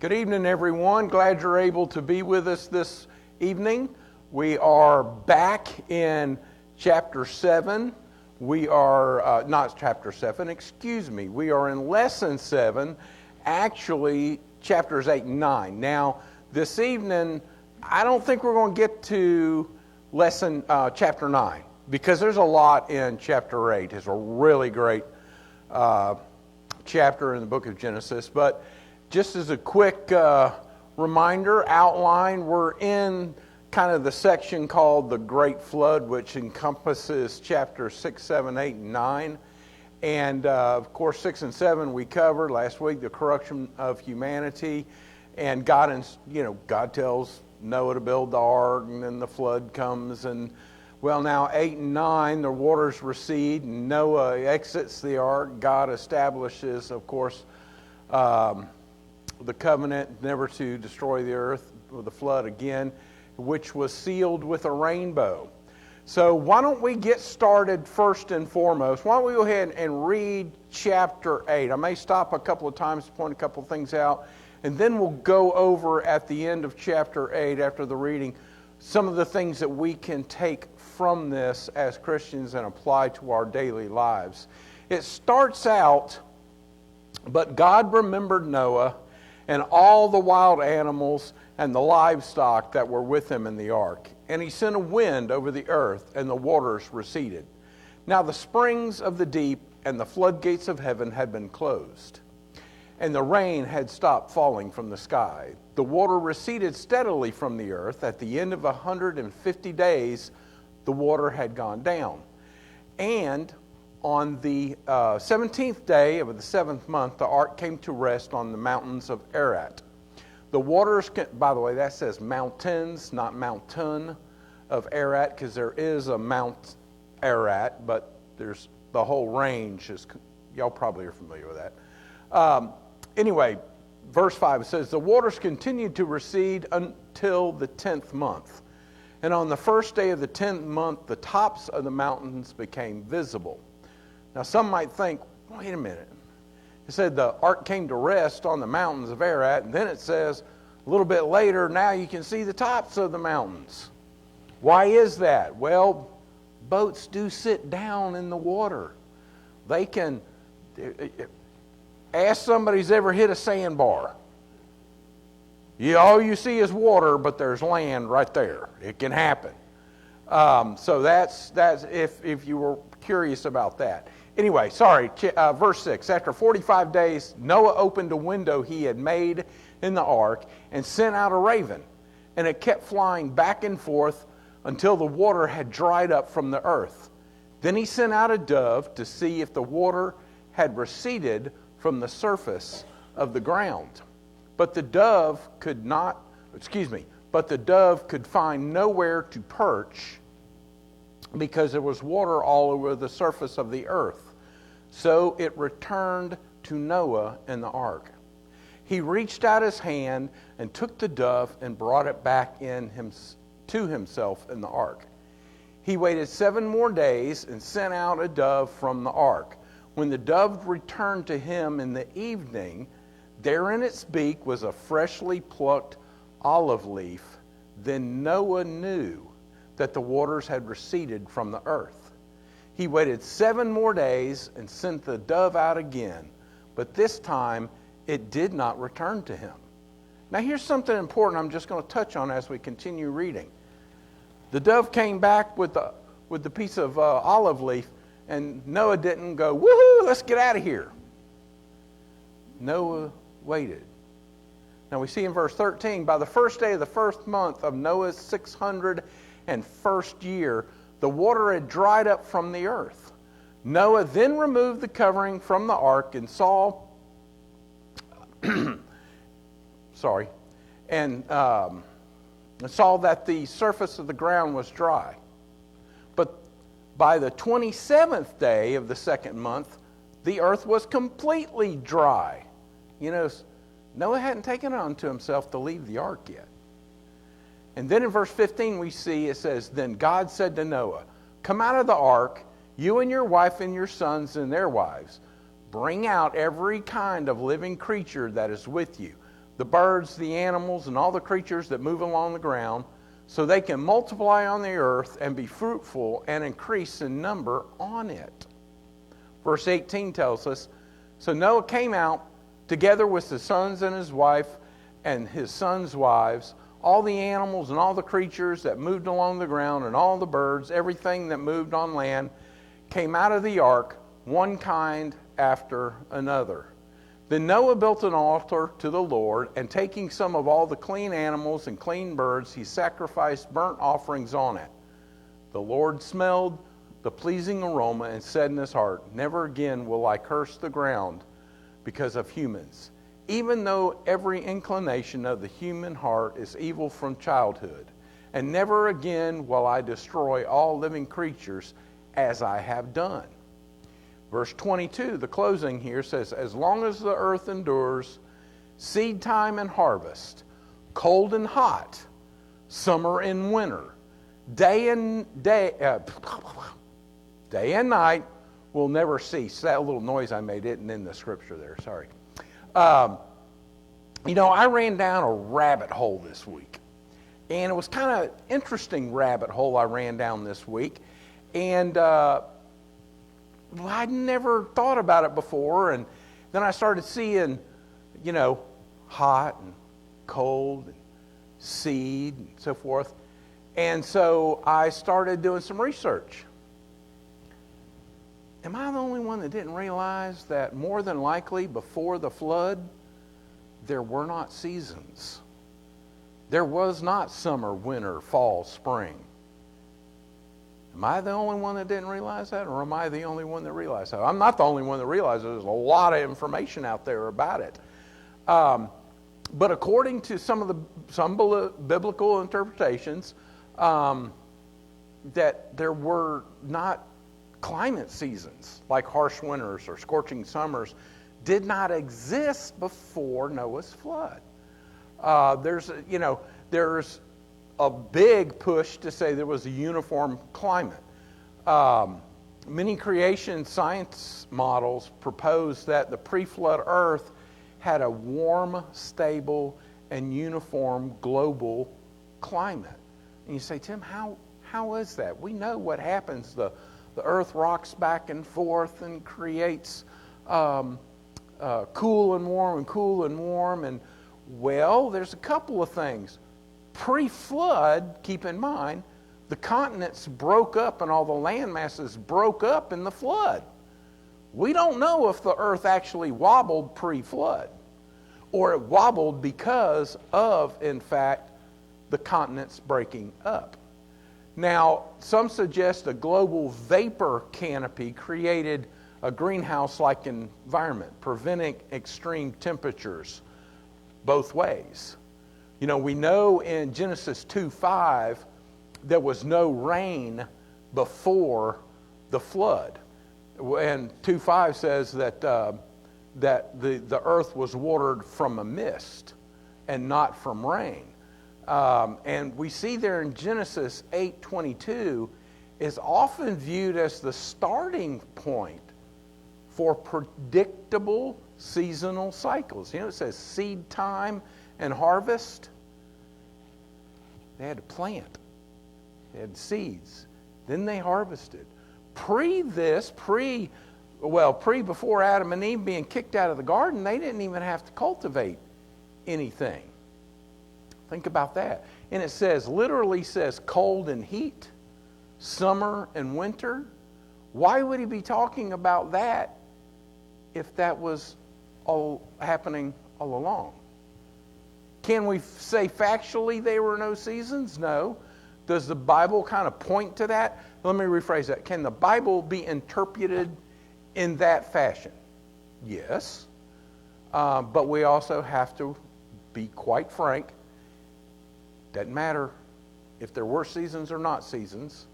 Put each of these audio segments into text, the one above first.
Good evening, everyone. Glad you're able to be with us this evening. We are back in chapter 7. We are, not chapter 7, excuse me. We are in lesson 7, actually chapters 8 and 9. Now, this evening, I don't think we're going to get to lesson chapter 9 because there's a lot in chapter 8. It's a really great chapter in the book of Genesis, but just as a quick reminder, outline, we're in kind of the section called the Great Flood, which encompasses chapters 6, 7, 8, and 9. And, of course, 6 and 7 we covered last week, the corruption of humanity. And God tells Noah to build the ark, and then the flood comes. And, well, now 8 and 9, the waters recede, and Noah exits the ark. God establishes, of course, the covenant never to destroy the earth with the flood again, which was sealed with a rainbow. So why don't we get started first and foremost? Why don't we go ahead and read chapter 8? I may stop a couple of times to point a couple of things out, and then we'll go over at the end of chapter 8 after the reading some of the things that we can take from this as Christians and apply to our daily lives. It starts out, but God remembered Noah and all the wild animals and the livestock that were with him in the ark. And he sent a wind over the earth, and the waters receded. Now the springs of the deep and the floodgates of heaven had been closed, and the rain had stopped falling from the sky. The water receded steadily from the earth. At the end of 150 days, the water had gone down. And on the 17th day of the 7th month, the ark came to rest on the mountains of Ararat. The waters, by the way, that says mountains, not mountain of Ararat, because there is a Mount Ararat, but there's the whole range. Y'all probably are familiar with that. Anyway, verse 5, it says, the waters continued to recede until the 10th month. And on the first day of the 10th month, the tops of the mountains became visible. Now, some might think, wait a minute. It said the ark came to rest on the mountains of Ararat, and then it says a little bit later, now you can see the tops of the mountains. Why is that? Well, boats do sit down in the water. They can, ask somebody who's ever hit a sandbar. All you see is water, but there's land right there. It can happen. So that's if you were curious about that. Anyway, verse 6. After 45 days, Noah opened a window he had made in the ark and sent out a raven, and it kept flying back and forth until the water had dried up from the earth. Then he sent out a dove to see if the water had receded from the surface of the ground. But the dove could find nowhere to perch, because there was water all over the surface of the earth. So it returned to Noah in the ark. He reached out his hand and took the dove and brought it back to himself in the ark. He waited 7 more days and sent out a dove from the ark. When the dove returned to him in the evening, there in its beak was a freshly plucked olive leaf. Then Noah knew that the waters had receded from the earth. He waited 7 more days and sent the dove out again, but this time it did not return to him. Now here's something important I'm just going to touch on as we continue reading. The dove came back with the piece of olive leaf, and Noah didn't go, woohoo, let's get out of here. Noah waited. Now we see in verse 13, by the first day of the first month of Noah's 601st year, the water had dried up from the earth. Noah then removed the covering from the ark and saw that the surface of the ground was dry. But by the 27th day of the 2nd month, the earth was completely dry. Noah hadn't taken it unto himself to leave the ark yet. And then in verse 15 we see it says, then God said to Noah, come out of the ark, you and your wife and your sons and their wives. Bring out every kind of living creature that is with you, the birds, the animals, and all the creatures that move along the ground, so they can multiply on the earth and be fruitful and increase in number on it. Verse 18 tells us, so Noah came out together with his sons and his wife and his sons' wives, all the animals and all the creatures that moved along the ground and all the birds, everything that moved on land, came out of the ark, one kind after another. Then Noah built an altar to the Lord, and taking some of all the clean animals and clean birds, he sacrificed burnt offerings on it. The Lord smelled the pleasing aroma and said in his heart, never again will I curse the ground because of humans, even though every inclination of the human heart is evil from childhood. And never again will I destroy all living creatures as I have done. Verse 22, the closing here says, as long as the earth endures, seed time and harvest, cold and hot, summer and winter, day and night will never cease. That little noise I made isn't in the scripture there, sorry. I ran down a rabbit hole this week. And it was kind of interesting rabbit hole I ran down this week. And I'd never thought about it before, and then I started seeing, hot and cold and seed and so forth. And so I started doing some research. Am I the only one that didn't realize that more than likely before the flood, there were not seasons? There was not summer, winter, fall, spring. Am I the only one that didn't realize that, or am I the only one that realized that? I'm not the only one that realized there's a lot of information out there about it. But according to some biblical interpretations, that there were not climate seasons like harsh winters or scorching summers did not exist before Noah's flood. There's a big push to say there was a uniform climate. Many creation science models propose that the pre-flood earth had a warm, stable, and uniform global climate. And you say, Tim, how is that? We know what happens. The earth rocks back and forth and creates cool and warm and cool and warm. And, well, there's a couple of things. Pre-flood, keep in mind, the continents broke up and all the land masses broke up in the flood. We don't know if the earth actually wobbled pre-flood, or it wobbled because of, in fact, the continents breaking up. Now, some suggest a global vapor canopy created a greenhouse-like environment, preventing extreme temperatures both ways. We know in Genesis 2:5 there was no rain before the flood. And 2:5 says that the earth was watered from a mist and not from rain. And we see there in Genesis 8:22 is often viewed as the starting point for predictable seasonal cycles. It says seed time and harvest. They had to plant. They had seeds. Then they harvested. Before Adam and Eve being kicked out of the garden, they didn't even have to cultivate anything. Think about that. And it literally says cold and heat, summer and winter. Why would he be talking about that if that was all happening all along? Can we say factually there were no seasons? No. Does the Bible kind of point to that? Let me rephrase that. Can the Bible be interpreted in that fashion? Yes. But we also have to be quite frank. Doesn't matter if there were seasons or not seasons,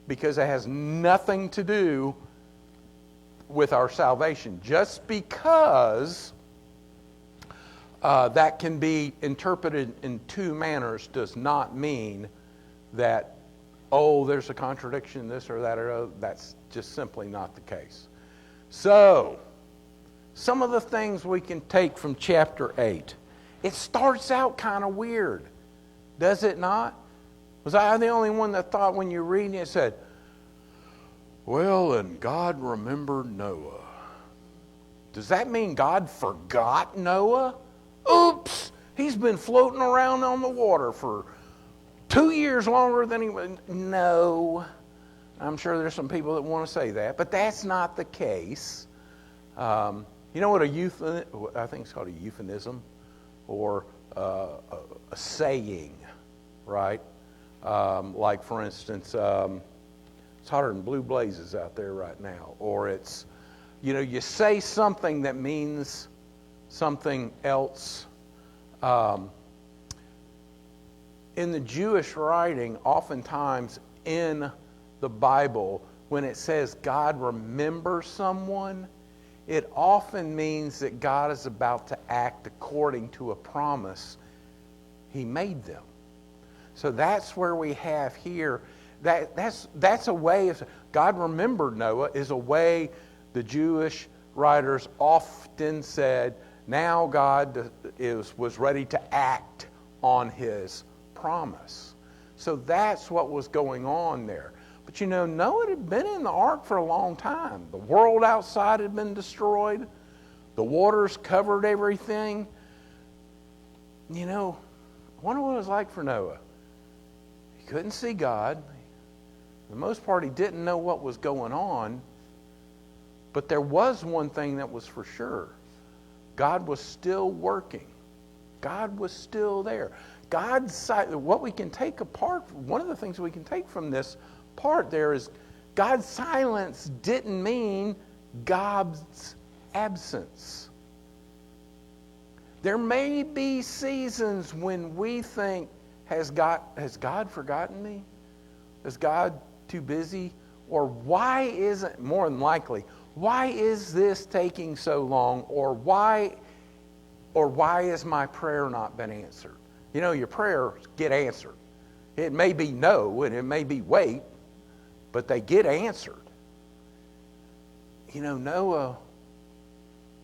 because it has nothing to do with our salvation. Just because that can be interpreted in two manners does not mean that, there's a contradiction, this or that or other. That's just simply not the case. So, some of the things we can take from chapter 8 It starts out kind of weird, does it not? Was I the only one that thought when you're reading it said, well, and God remembered Noah? Does that mean God forgot Noah? Oops! He's been floating around on the water for 2 years longer than he was. No. I'm sure there's some people that want to say that, but that's not the case. You know what I think it's called a euphemism, or a saying, right? Like, for instance, it's hotter than blue blazes out there right now. Or it's, you say something that means something else. In the Jewish writing, oftentimes in the Bible, when it says God remembers someone, it often means that God is about to act according to a promise He made them. So that's where we have here, that's a way of, God remembered Noah is a way the Jewish writers often said, now God was ready to act on His promise. So that's what was going on there. But Noah had been in the ark for a long time. The world outside had been destroyed. The waters covered everything. I wonder what it was like for Noah. He couldn't see God. For the most part, he didn't know what was going on. But there was one thing that was for sure. God was still working. God was still there. What we can take apart, one of the things we can take from this part there is God's silence didn't mean God's absence. There may be seasons when we think, has God forgotten me? Is God too busy? Or more than likely, why is this taking so long? Or why has my prayer not been answered? Your prayers get answered. It may be no, and it may be wait, but they get answered. Noah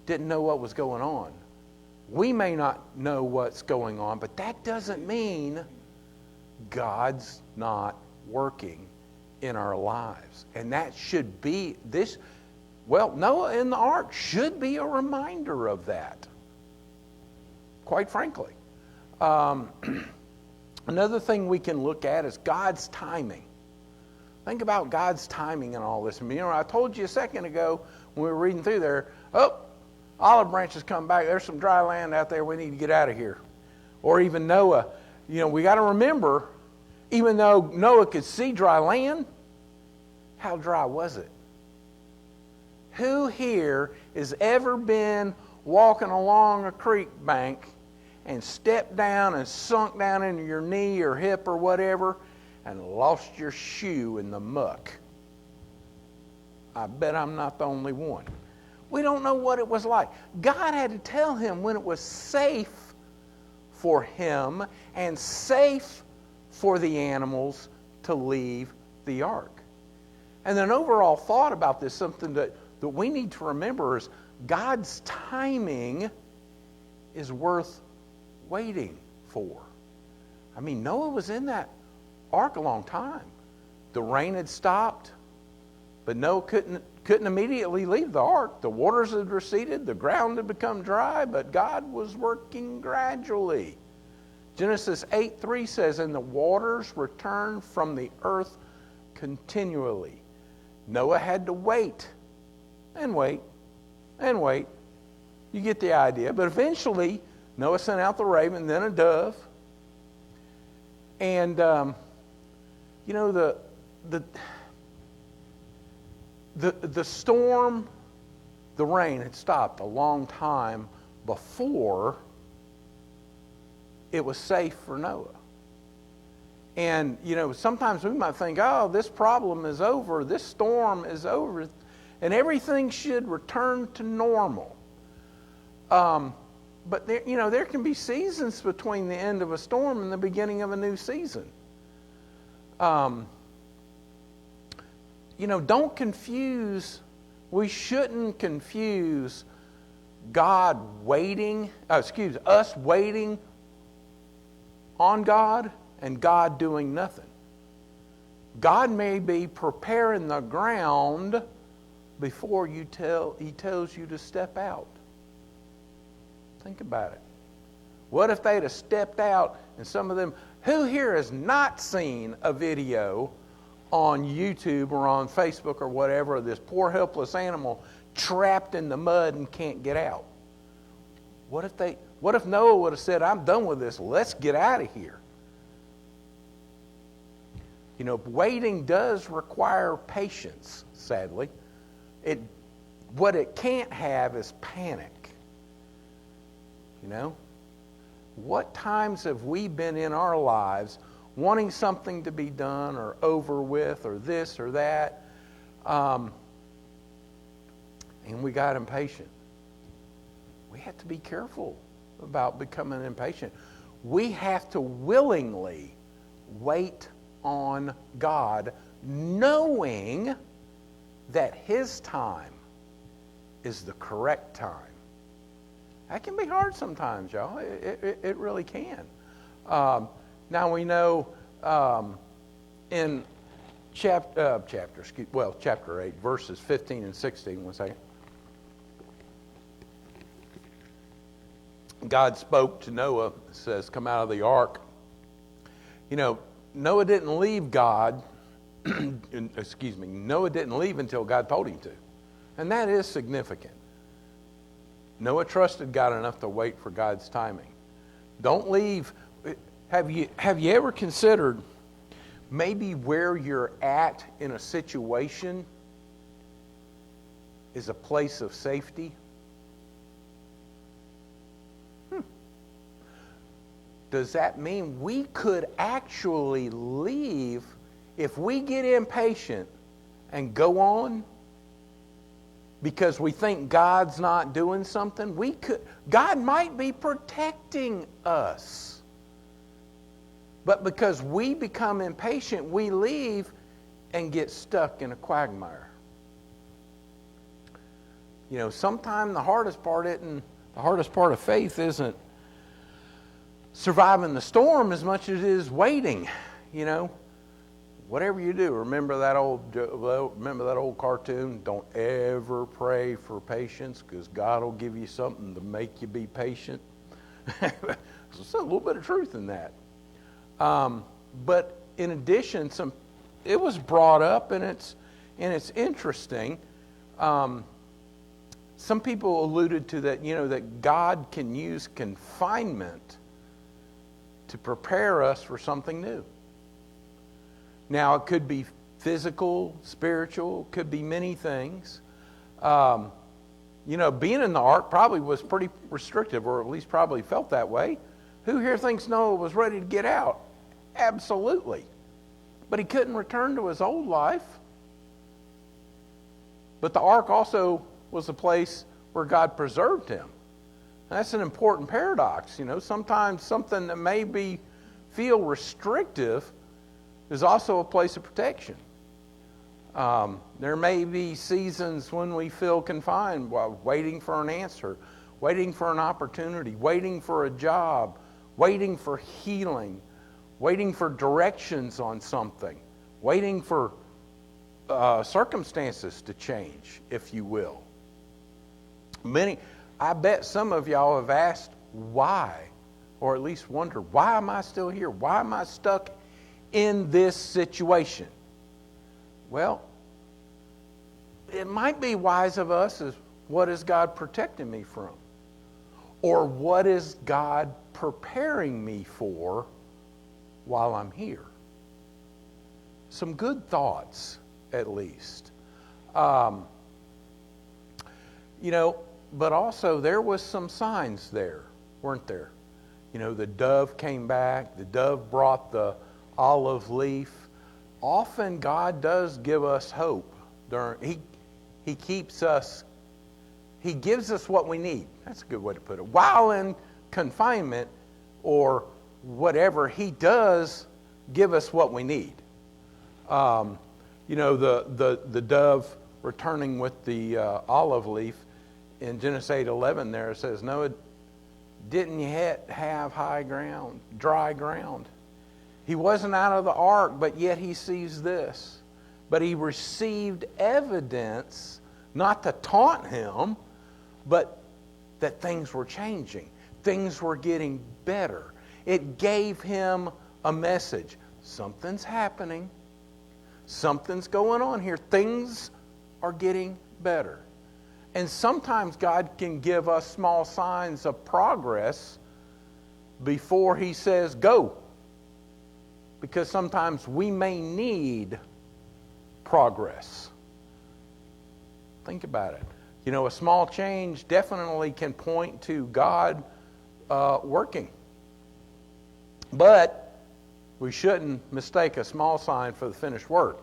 didn't know what was going on. We may not know what's going on, but that doesn't mean God's not working in our lives. And that should be Noah in the ark should be a reminder of that, quite frankly. Another thing we can look at is God's timing. Think about God's timing in all this. I told you a second ago when we were reading through there, olive branches come back. There's some dry land out there. We need to get out of here. Or even Noah. We got to remember, even though Noah could see dry land, how dry was it? Who here has ever been walking along a creek bank and stepped down and sunk down into your knee or hip or whatever and lost your shoe in the muck? I bet I'm not the only one. We don't know what it was like. God had to tell him when it was safe for him and safe for the animals to leave the ark. And an overall thought about this, something that we need to remember, is God's timing is worth waiting for. Noah was in that ark a long time. The rain had stopped, but Noah couldn't immediately leave the ark. The waters had receded, the ground had become dry, but God was working gradually. Genesis 8:3 says, and the waters returned from the earth continually. Noah had to wait and wait and wait. You get the idea. But eventually, Noah sent out the raven, then a dove. And, the storm, the rain had stopped a long time before it was safe for Noah. And, sometimes we might think, this problem is over, this storm is over, and everything should return to normal. But there can be seasons between the end of a storm and the beginning of a new season. Don't confuse, we shouldn't confuse us waiting on God and God doing nothing. God may be preparing the ground before He tells you to step out. Think about it. What if they'd have stepped out and some of them, who here has not seen a video on YouTube or on Facebook or whatever of this poor helpless animal trapped in the mud and can't get out? What if Noah would have said, I'm done with this, let's get out of here? You know, waiting does require patience, sadly. What it can't have is panic. You know? What times have we been in our lives wanting something to be done or over with or this or that, and we got impatient? We have to be careful about becoming impatient. We have to willingly wait on God, knowing that His time is the correct time. That can be hard sometimes, y'all. It really can. Now we know in chapter 8, verses 15 and 16. 1 second. God spoke to Noah. It says, "Come out of the ark." You know, Noah didn't leave God. Noah didn't leave until God told him to, and that is significant. Noah trusted God enough to wait for God's timing. Don't leave. Have you ever considered maybe where you're at in a situation is a place of safety? Does that mean we could actually leave if we get impatient and go on? Because we think God's not doing something, God might be protecting us. But because we become impatient, we leave and get stuck in a quagmire. You know, sometimes the hardest part of faith isn't surviving the storm as much as it is waiting. You know, whatever you do, remember that old cartoon? Don't ever pray for patience, because God will give you something to make you be patient. There's a little bit of truth in that. But in addition, it was brought up, and it's interesting. Some people alluded to that, you know, that God can use confinement to prepare us for something new. Now, it could be physical, spiritual, could be many things. You know, being in the ark probably was pretty restrictive, or at least probably felt that way. Who here thinks Noah was ready to get out? Absolutely. But he couldn't return to his old life. But the ark also was a place where God preserved him. And that's an important paradox. You know, sometimes something that feel restrictive is also a place of protection. There may be seasons when we feel confined while waiting for an answer, waiting for an opportunity, waiting for a job, waiting for healing, waiting for directions on something, waiting for circumstances to change, if you will. I bet some of y'all have asked why, or at least wondered, why am I still here? Why am I stuck in this situation? Well, it might be wise of us as, what is God protecting me from? Or what is God preparing me for while I'm here? Some good thoughts, at least. You know, but also there was some signs there, weren't there? You know, the dove came back. The dove brought the olive leaf. Often God does give us hope. He keeps us, He gives us what we need. That's a good way to put it. While in confinement or whatever, He does give us what we need. You know, the dove returning with the olive leaf in Genesis 8:11 there it says, Noah didn't yet have dry ground. He wasn't out of the ark, but yet he sees this. But he received evidence, not to taunt him, but that things were changing. Things were getting better. It gave him a message. Something's happening. Something's going on here. Things are getting better. And sometimes God can give us small signs of progress before he says, go. Because sometimes we may need progress. Think about it. You know, a small change definitely can point to God working. But we shouldn't mistake a small sign for the finished work.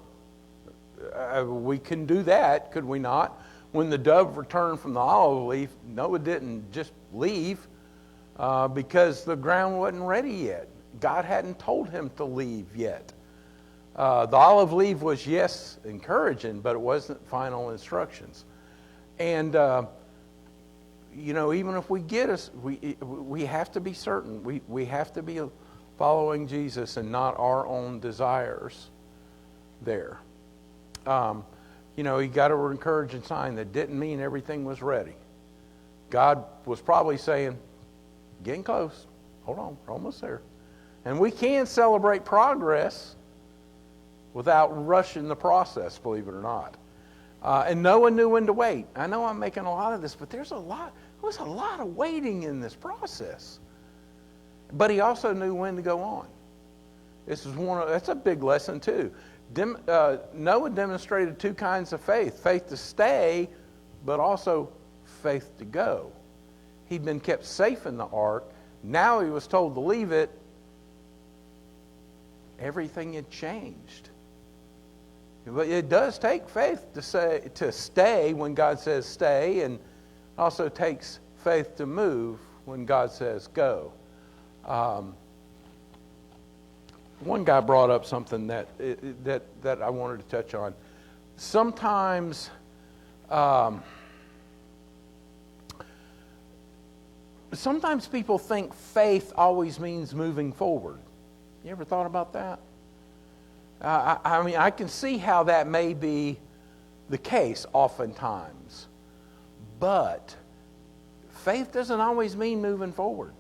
We can do that, could we not? When the dove returned from the olive leaf, Noah didn't just leave because the ground wasn't ready yet. God hadn't told him to leave yet. The olive leaf was, yes, encouraging, but it wasn't final instructions. And, you know, even if we get us, we have to be certain. We have to be following Jesus and not our own desires there. You know, he got an encouraging sign that didn't mean everything was ready. God was probably saying, getting close. Hold on, we're almost there. And we can celebrate progress without rushing the process, believe it or not. And Noah knew when to wait. I know I'm making a lot of this, but there's a lot of waiting in this process. But he also knew when to go on. That's a big lesson too. Noah demonstrated two kinds of faith. Faith to stay, but also faith to go. He'd been kept safe in the ark. Now he was told to leave it. Everything had changed. But it does take faith to stay when God says stay, and also takes faith to move when God says go. One guy brought up something that I wanted to touch on. Sometimes people think faith always means moving forward. You ever thought about that? I mean, I can see how that may be the case oftentimes. But faith doesn't always mean moving forward.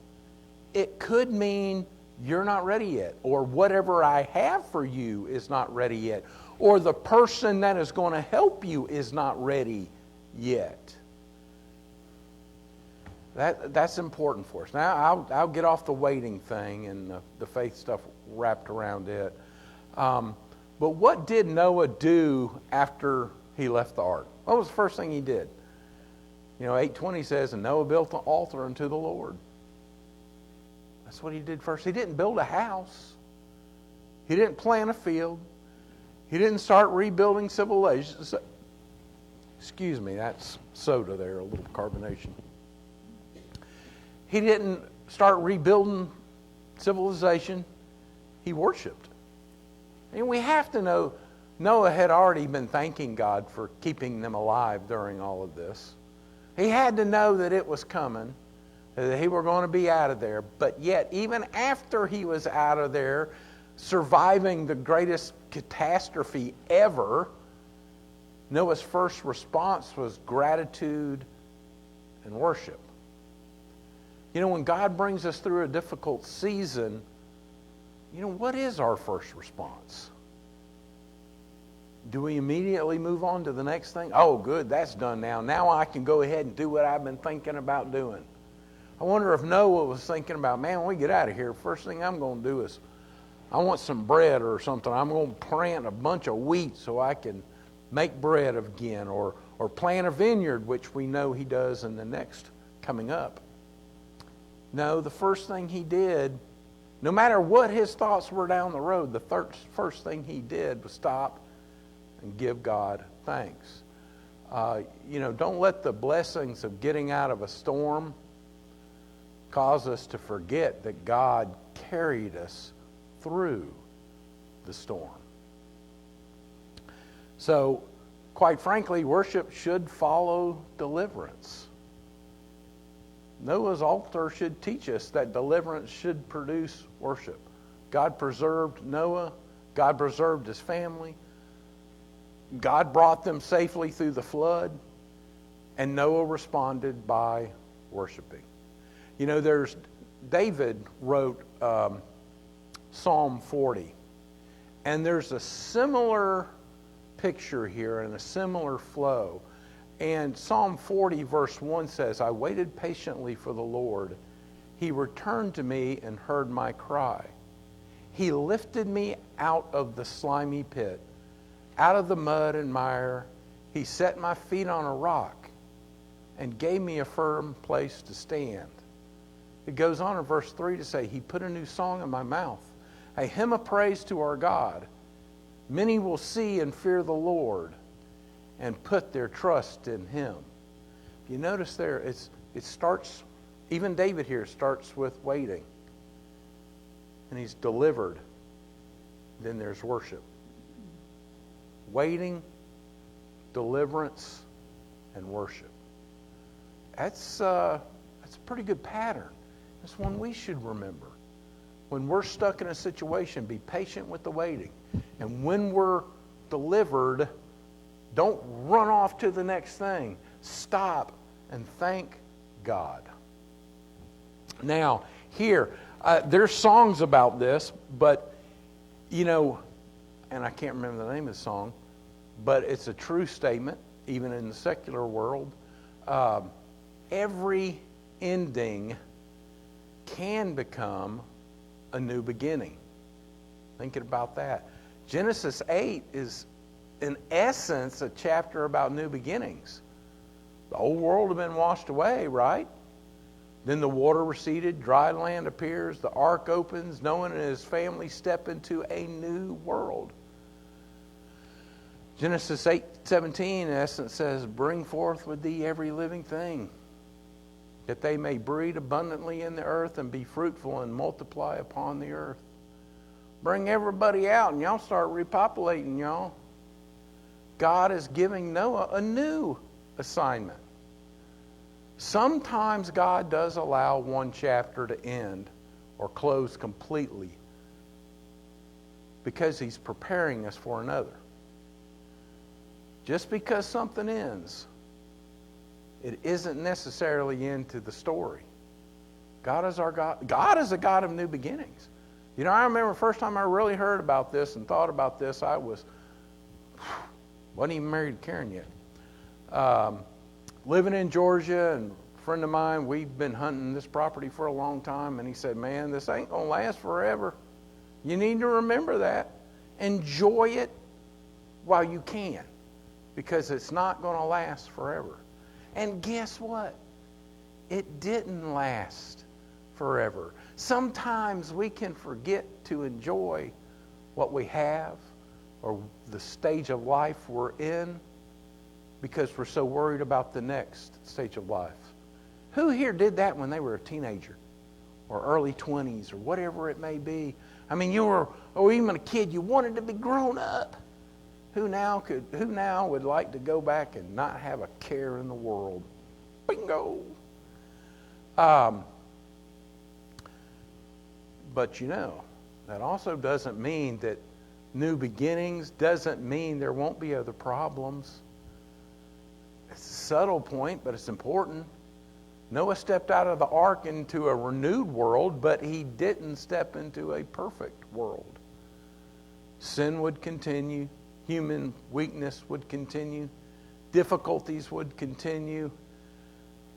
It could mean you're not ready yet, or whatever I have for you is not ready yet, or the person that is going to help you is not ready yet. That's important for us. Now, I'll get off the waiting thing and the faith stuff wrapped around it. But what did Noah do after he left the ark? What was the first thing he did? You know, 8:20 says, and Noah built an altar unto the Lord. That's what he did first. He didn't build a house. He didn't plant a field. He didn't start rebuilding civilization. Excuse me, that's soda there, a little carbonation. He didn't start rebuilding civilization. He worshiped. And we have to know, Noah had already been thanking God for keeping them alive during all of this. He had to know that it was coming, that he were going to be out of there. But yet, even after he was out of there, surviving the greatest catastrophe ever, Noah's first response was gratitude and worship. You know, when God brings us through a difficult season, you know, what is our first response? Do we immediately move on to the next thing? Oh, good, that's done now. Now I can go ahead and do what I've been thinking about doing. I wonder if Noah was thinking about, man, when we get out of here, first thing I'm going to do is I want some bread or something. I'm going to plant a bunch of wheat so I can make bread again, or plant a vineyard, which we know he does in the next coming up. No, the first thing he did, no matter what his thoughts were down the road, the first thing he did was stop and give God thanks. You know, don't let the blessings of getting out of a storm cause us to forget that God carried us through the storm. So, quite frankly, worship should follow deliverance. Noah's altar should teach us that deliverance should produce worship. God preserved Noah. God preserved his family. God brought them safely through the flood. And Noah responded by worshiping. You know, David wrote Psalm 40. And there's a similar picture here and a similar flow. And Psalm 40 verse 1 says, I waited patiently for the Lord. He returned to me and heard my cry. He lifted me out of the slimy pit, out of the mud and mire. He set my feet on a rock and gave me a firm place to stand. It goes on in verse 3 to say, He put a new song in my mouth, a hymn of praise to our God. Many will see and fear the Lord and put their trust in Him. If you notice there, it starts, even David here starts with waiting. And he's delivered. Then there's worship. Waiting, deliverance, and worship. That's a pretty good pattern. That's one we should remember. When we're stuck in a situation, be patient with the waiting. And when we're delivered, don't run off to the next thing. Stop and thank God. Now, here, there's songs about this, but, you know, and I can't remember the name of the song, but it's a true statement, even in the secular world. Every ending can become a new beginning. Thinking about that. Genesis 8 is, in essence, a chapter about new beginnings. The old world had been washed away, right? Then the water receded, dry land appears, the ark opens, Noah and his family step into a new world. Genesis 8:17, in essence, says, Bring forth with thee every living thing, that they may breed abundantly in the earth and be fruitful and multiply upon the earth. Bring everybody out and y'all start repopulating, y'all. God is giving Noah a new assignment. Sometimes God does allow one chapter to end or close completely because He's preparing us for another. Just because something ends, it isn't necessarily the end to the story. God is our God. God is a God of new beginnings. You know, I remember the first time I really heard about this and thought about this, I wasn't even married to Karen yet. Living in Georgia, and a friend of mine, we've been hunting this property for a long time, and he said, man, this ain't going to last forever. You need to remember that. Enjoy it while you can, because it's not going to last forever. And guess what? It didn't last forever. Sometimes we can forget to enjoy what we have or the stage of life we're in because we're so worried about the next stage of life. Who here did that when they were a teenager or early 20s or whatever it may be? I mean, you were, or even a kid, you wanted to be grown up. Who now would like to go back and not have a care in the world? Bingo. But you know, that also doesn't mean that new beginnings doesn't mean there won't be other problems. It's a subtle point, but it's important. Noah stepped out of the ark into a renewed world, but he didn't step into a perfect world. Sin would continue. Human weakness would continue. Difficulties would continue.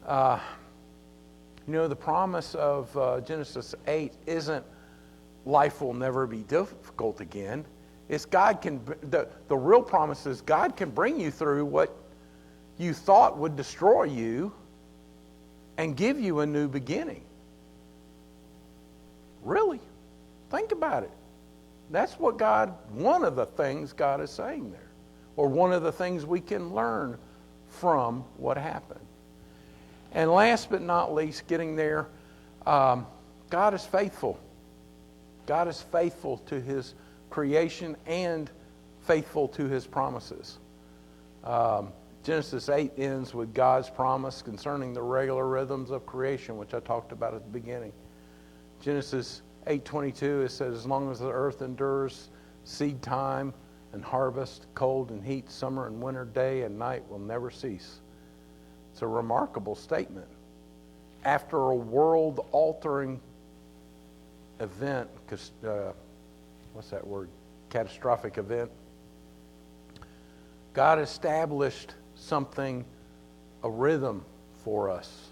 You know, the promise of Genesis 8 isn't life will never be difficult again. It's God can, the real promise is God can bring you through what you thought would destroy you and give you a new beginning. Really? Think about it. That's what one of the things God is saying there. Or one of the things we can learn from what happened. And last but not least, getting there, God is faithful. God is faithful to His creation and faithful to His promises. Genesis 8 ends with God's promise concerning the regular rhythms of creation, which I talked about at the beginning. Genesis 8:22, it says, as long as the earth endures, seed time and harvest, cold and heat, summer and winter, day and night will never cease. It's a remarkable statement. After a world-altering event, what's that word? Catastrophic event. God established something, a rhythm for us.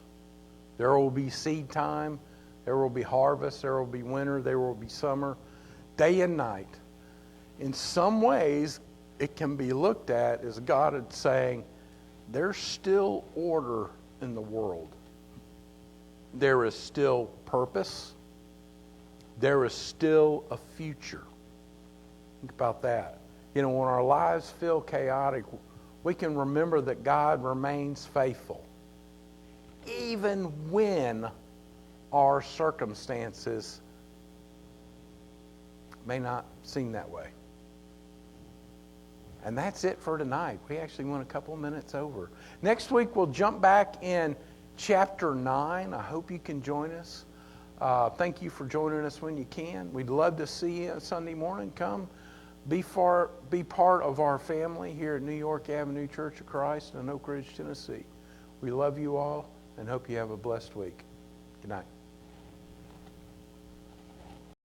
There will be seed time, there will be harvest, there will be winter, there will be summer, day and night. In some ways, it can be looked at as God is saying, there's still order in the world. There is still purpose. There is still a future. Think about that. You know, when our lives feel chaotic, we can remember that God remains faithful, even when our circumstances may not seem that way. And that's it for tonight. We actually went a couple of minutes over. Next week, we'll jump back in chapter 9. I hope you can join us. Thank you for joining us when you can. We'd love to see you Sunday morning. Come be part of our family here at New York Avenue Church of Christ in Oak Ridge, Tennessee. We love you all and hope you have a blessed week. Good night.